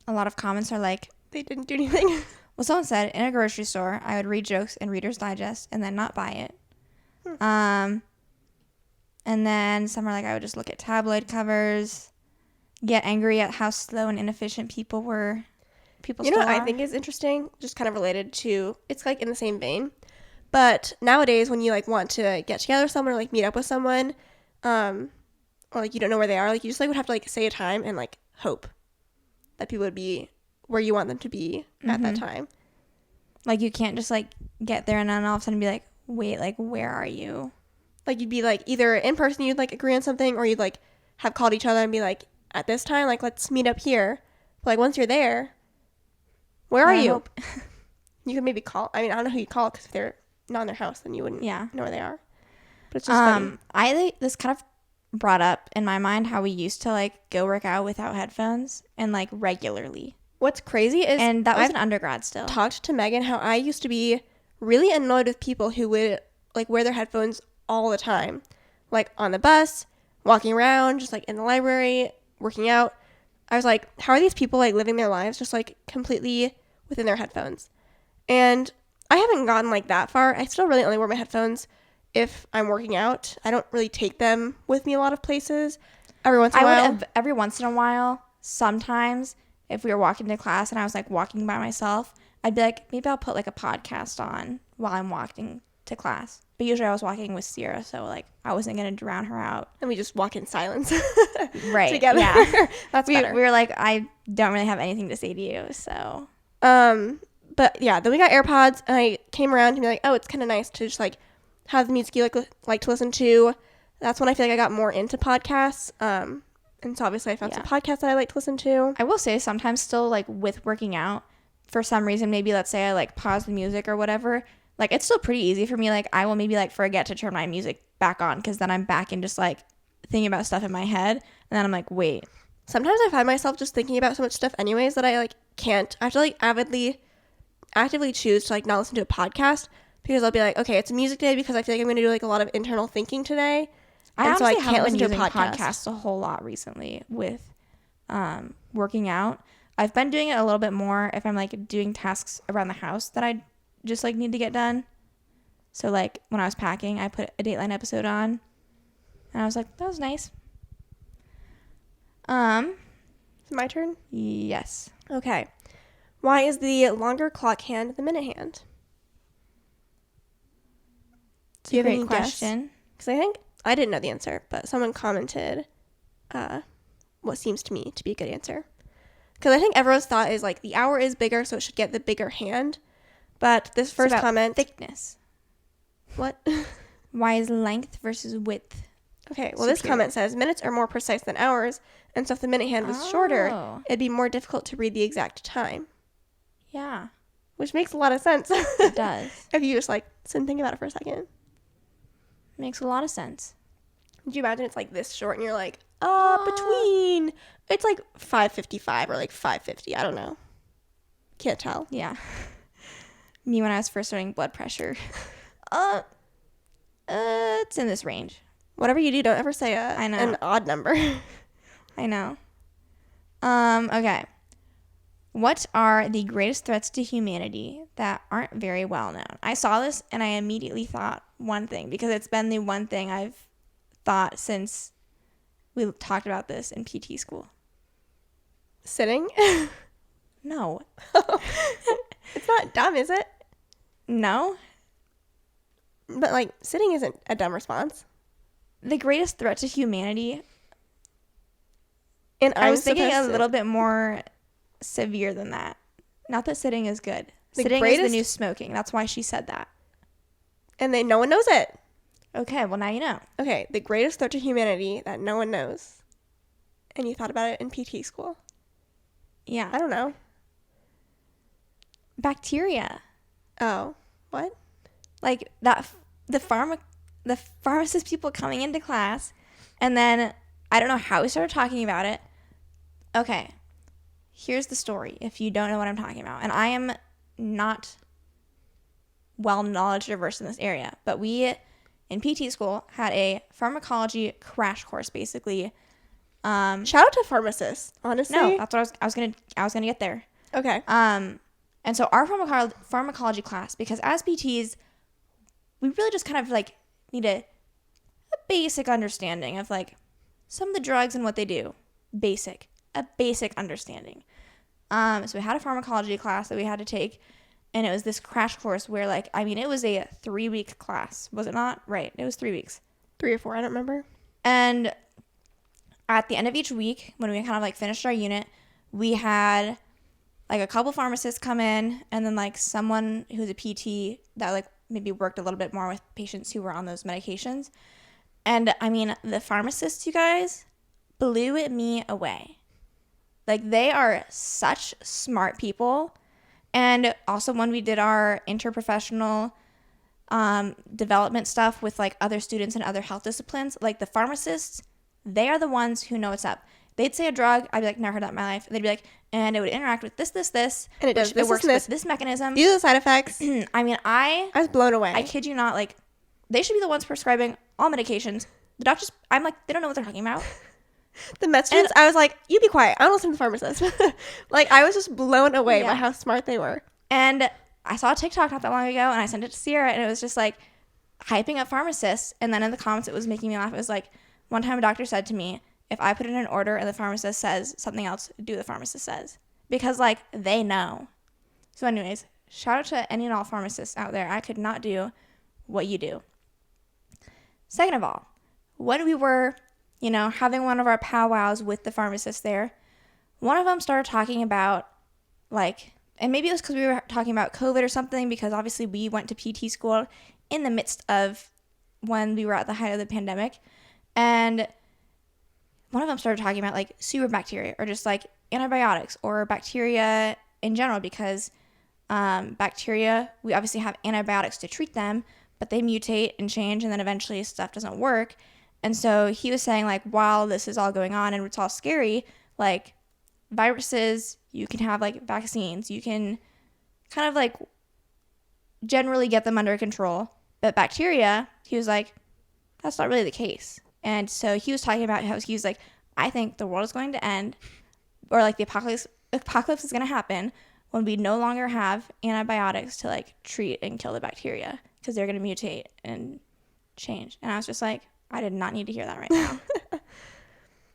A lot of comments are like, they didn't do anything. well, someone said, in a grocery store, I would read jokes in Reader's Digest and then not buy it. And then some are like, I would just look at tabloid covers, get angry at how slow and inefficient people were. People You know still what are. I think is interesting, just kind of related to, it's like in the same vein, but nowadays when you like want to get together with someone or like meet up with someone, or like you don't know where they are, like you just like would have to like say a time and like hope that people would be where you want them to be at that time. Like, you can't just like get there and then all of a sudden be like, wait, like, where are you? Like you'd be like either in person you'd like agree on something, or you'd like have called each other and be like, at this time, like let's meet up here. But like once you're there, where are you? You could maybe call. I mean, I don't know who you call, because if they're not in their house, then you wouldn't know where they are. But it's just funny. This kind of brought up in my mind how we used to like go work out without headphones and like regularly. What's crazy is, and that was an undergrad still. Talked to Megan how I used to be really annoyed with people who would like wear their headphones all the time, like on the bus, walking around, just like in the library, working out. I was like, how are these people like living their lives just like completely within their headphones? And I haven't gotten like that far. I still really only wear my headphones if I'm working out. I don't really take them with me a lot of places. Every once in a while, Sometimes if we were walking to class and I was like walking by myself, I'd be like, maybe I'll put like a podcast on while I'm walking to class. But usually I was walking with Ciera, so like I wasn't gonna drown her out. And we just walk in silence, right? Together. Yeah, that's better. We were like, I don't really have anything to say to you, so. But yeah, then we got AirPods, and I came around to be like, oh, it's kind of nice to just like have the music you like to listen to. That's when I feel like I got more into podcasts. And so obviously I found some podcasts that I like to listen to. I will say sometimes still like with working out, for some reason, maybe let's say I like pause the music or whatever, like it's still pretty easy for me. Like I will maybe like forget to turn my music back on, because then I'm back in just like thinking about stuff in my head, and then I'm like, wait. Sometimes I find myself just thinking about so much stuff anyways that I like can't. I have to like actively choose to like not listen to a podcast, because I'll be like, okay, it's a music day because I feel like I'm going to do like a lot of internal thinking today. I can't listen to a podcast a whole lot recently with working out. I've been doing it a little bit more if I'm like doing tasks around the house that I just like need to get done. So like when I was packing, I put a Dateline episode on, and I was like, that was nice. Is it my turn? Yes. Okay. Why is the longer clock hand the minute hand? Do you have any question? Because I think I didn't know the answer, but someone commented what seems to me to be a good answer. Because I think everyone's thought is like the hour is bigger, so it should get the bigger hand. But this first comment, thickness. What? Why is length versus width? Okay, well, this comment says minutes are more precise than hours, and so if the minute hand was shorter, it'd be more difficult to read the exact time. Yeah. Which makes a lot of sense. It does. If you just like sit and think about it for a second. Makes a lot of sense. Could you imagine it's like this short and you're like, between, it's like 5:55 or like 5:50. I don't know. Can't tell. Yeah. Me when I was first starting blood pressure. It's in this range. Whatever you do, don't ever say an odd number. I know. Okay. What are the greatest threats to humanity that aren't very well known? I saw this and I immediately thought one thing, because it's been the one thing I've thought since we talked about this in PT school. Sitting? No. It's not dumb, is it? No. But like sitting isn't a dumb response. The greatest threat to humanity. And I was thinking a little bit more severe than that. Not that sitting is good. Sitting is the new smoking. That's why she said that. And no one knows it. Okay, well now you know. Okay, the greatest threat to humanity that no one knows. And you thought about it in PT school. Yeah. I don't know. Bacteria. Oh, what? Like that, the pharmacist people coming into class, and then I don't know how we started talking about it. Okay, here's the story if you don't know what I'm talking about. And I am not well knowledge diverse in this area, but we in PT school had a pharmacology crash course basically Shout out to pharmacists, honestly. No, that's what I was gonna get there. Okay. And so our pharmacology class, because as PTs, we really just kind of like need a basic understanding of like some of the drugs and what they do. A basic understanding. So we had a pharmacology class that we had to take, and it was this crash course where like, I mean, it was a 3-week class, was it not? Right. It was 3 weeks. 3 or 4, I don't remember. And at the end of each week, when we kind of like finished our unit, we had like a couple pharmacists come in, and then like someone who's a PT that like maybe worked a little bit more with patients who were on those medications. And I mean, the pharmacists, you guys, blew me away. Like, they are such smart people. And also when we did our interprofessional development stuff with like other students and other health disciplines, like the pharmacists, they are the ones who know what's up. They'd say a drug, I'd be like, never heard that in my life. They'd be like, and it would interact with this, and it does this, it works this, with this mechanism. These are the side effects. I mean, I was blown away. I kid you not, like, they should be the ones prescribing all medications. The doctors, I'm like, they don't know what they're talking about. The med students, I was like, you be quiet. I don't listen to the pharmacist. Like, I was just blown away by how smart they were. And I saw a TikTok not that long ago, and I sent it to Ciera, and it was just like hyping up pharmacists. And then in the comments, it was making me laugh. It was like, one time a doctor said to me, if I put in an order and the pharmacist says something else, do the pharmacist says. Because, like, they know. So anyways, shout out to any and all pharmacists out there. I could not do what you do. Second of all, when we were, having one of our powwows with the pharmacists there, one of them started talking about, like, and maybe it was because we were talking about COVID or something, because obviously we went to PT school in the midst of when we were at the height of the pandemic. And one of them started talking about like super bacteria, or just like antibiotics, or bacteria in general, because bacteria, we obviously have antibiotics to treat them, but they mutate and change, and then eventually stuff doesn't work. And so he was saying, like, while this is all going on and it's all scary, like, viruses, you can have like vaccines, you can kind of like generally get them under control, but bacteria, he was like, that's not really the case. And so he was talking about how he was like, I think the world is going to end, or like the apocalypse is going to happen when we no longer have antibiotics to like treat and kill the bacteria, because they're going to mutate and change. And I was just like, I did not need to hear that right now.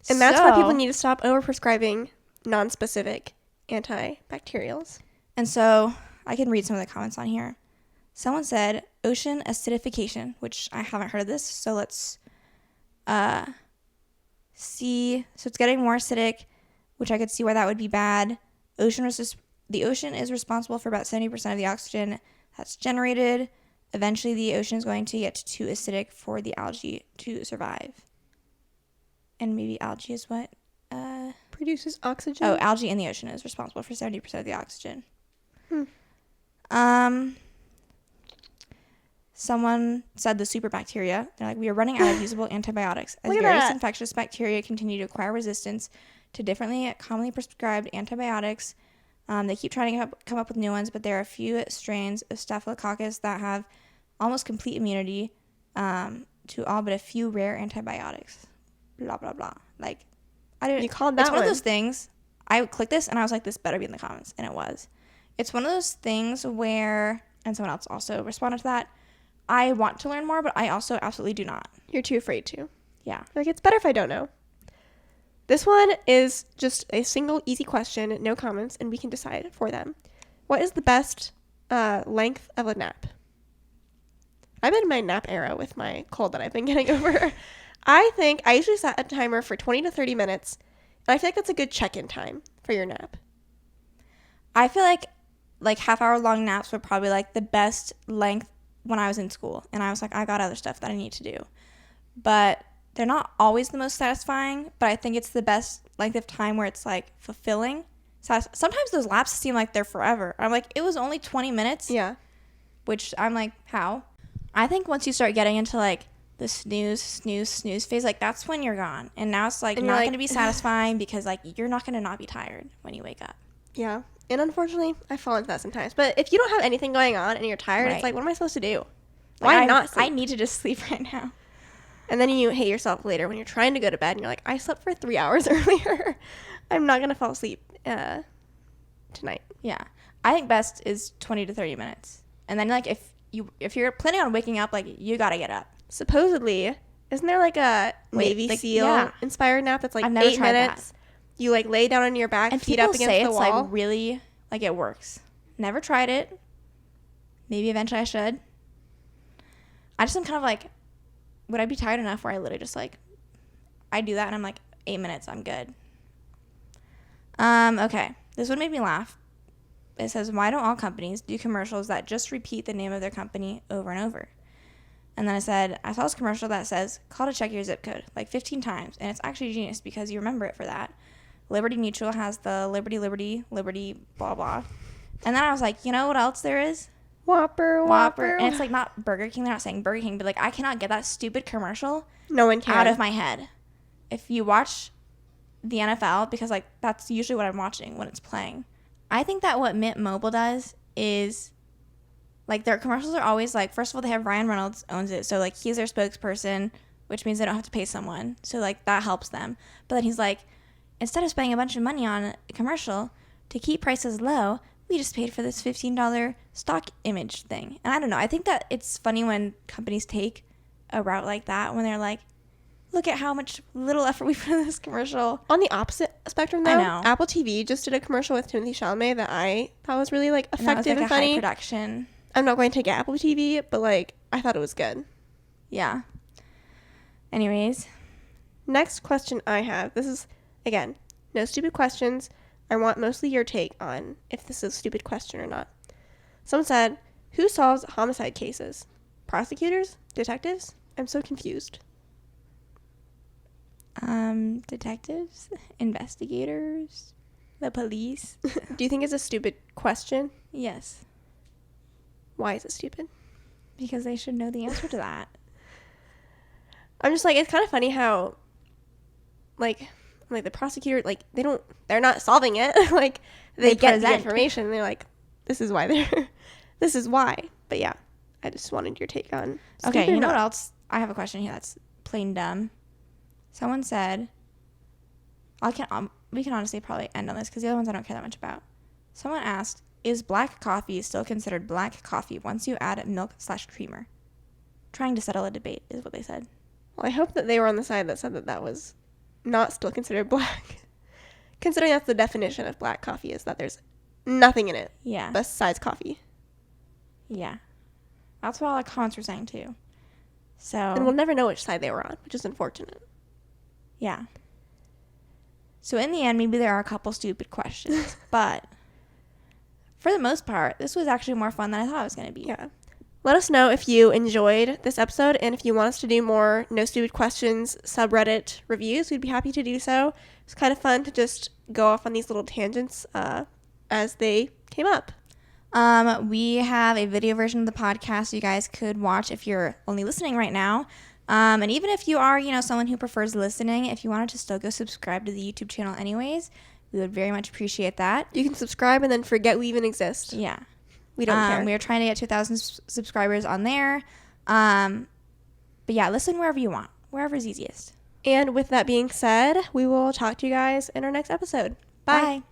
And that's why people need to stop overprescribing non-specific antibacterials. And so I can read some of the comments on here. Someone said ocean acidification, which I haven't heard of this, so let's see. So it's getting more acidic, which I could see why that would be bad. The ocean is responsible for about 70% of the oxygen that's generated. Eventually, the ocean is going to get too acidic for the algae to survive. And maybe algae is what? Produces oxygen? Oh, algae in the ocean is responsible for 70% of the oxygen. Someone said the super bacteria. They're like, we are running out of usable antibiotics as various infectious bacteria continue to acquire resistance to differently commonly prescribed antibiotics. They keep trying to come up with new ones, but there are a few strains of Staphylococcus that have almost complete immunity to all but a few rare antibiotics. Blah, blah, blah. Like, I didn't. You called that one. It's one of those things. I clicked this and I was like, this better be in the comments. And it was. It's one of those things where, and someone else also responded to that, I want to learn more, but I also absolutely do not. You're too afraid to. Yeah. Like, it's better if I don't know. This one is just a single easy question, no comments, and we can decide for them. What is the best length of a nap? I'm in my nap era with my cold that I've been getting over. I think I usually set a timer for 20 to 30 minutes, and I feel like that's a good check-in time for your nap. I feel like half-hour long naps were probably like the best length when I was in school, and I was like, I got other stuff that I need to do. But they're not always the most satisfying, but I think it's the best length of time where it's like fulfilling. Sometimes those lapses seem like they're forever. I'm like, it was only 20 minutes. Yeah. Which I'm like, how? I think once you start getting into like the snooze phase, like that's when you're gone. And now it's like not going to be satisfying because like you're not going to not be tired when you wake up. Yeah. And unfortunately, I fall into that sometimes. But if you don't have anything going on and you're tired, It's like, what am I supposed to do? Why not sleep? I need to just sleep right now. And then you hate yourself later when you're trying to go to bed and you're like, I slept for 3 hours earlier. I'm not going to fall asleep tonight. Yeah. I think best is 20 to 30 minutes. And then, like, if you're planning on waking up, like, you got to get up. Supposedly, isn't there like a Navy SEAL inspired nap that's like I've never 8 tried minutes? That. You like lay down on your back, and feet up against the wall. It's like really, like, it works. Never tried it. Maybe eventually I should. I just am kind of like, would I be tired enough where I literally just like, I do that and I'm like, 8 minutes, I'm good. Okay. This would make me laugh. It says, why don't all companies do commercials that just repeat the name of their company over and over? And then I said, I saw this commercial that says, call to check your zip code, like 15 times. And it's actually genius because you remember it for that. Liberty Mutual has the Liberty, blah, blah. And then I was like, you know what else there is? Whopper. And it's like not Burger King. They're not saying Burger King, but like I cannot get that stupid commercial no one can. out of my head. If you watch the NFL, because like that's usually what I'm watching when it's playing. I think that what Mint Mobile does is like their commercials are always like, first of all, they have Ryan Reynolds owns it. So like he's their spokesperson, which means they don't have to pay someone. So like that helps them. But then he's like, instead of spending a bunch of money on a commercial to keep prices low, we just paid for this $15 stock image thing. And I don't know. I think that it's funny when companies take a route like that when they're like, look at how much little effort we put in this commercial. On the opposite spectrum, though, I know. Apple TV just did a commercial with Timothée Chalamet that I thought was really like effective and funny. High production. I'm not going to get Apple TV, but like I thought it was good. Yeah. Anyways, next question I have. This is again, no stupid questions. I want mostly your take on if this is a stupid question or not. Someone said, who solves homicide cases? Prosecutors? Detectives? I'm so confused. Detectives, investigators, the police. Do you think it's a stupid question? Yes. Why is it stupid? Because they should know the answer to that. I'm just like, it's kind of funny how, like the prosecutor, like, they're not solving it. Like, they get the information, and they're like, this is why this is why. But yeah, I just wanted your take on. Okay, you know what else? I have a question here that's plain dumb. Someone said, we can honestly probably end on this because the other ones I don't care that much about. Someone asked, is black coffee still considered black coffee once you add milk/creamer? Trying to settle a debate is what they said. Well, I hope that they were on the side that said that was not still considered black. Considering that's the definition of black coffee, is that there's nothing in it. Yeah. Besides coffee. Yeah. That's what all the comments were saying too. So. And we'll never know which side they were on, which is unfortunate. Yeah. So in the end, maybe there are a couple stupid questions, but for the most part, this was actually more fun than I thought it was going to be. Yeah. Let us know if you enjoyed this episode, and if you want us to do more No Stupid Questions subreddit reviews, we'd be happy to do so. It's kind of fun to just go off on these little tangents as they came up. We have a video version of the podcast you guys could watch if you're only listening right now. And even if you are, someone who prefers listening, if you wanted to still go subscribe to the YouTube channel anyways, we would very much appreciate that. You can subscribe and then forget we even exist. Yeah. We don't care. We are trying to get 2,000 subscribers on there. But yeah, listen wherever you want, wherever's easiest. And with that being said, we will talk to you guys in our next episode. Bye. Bye.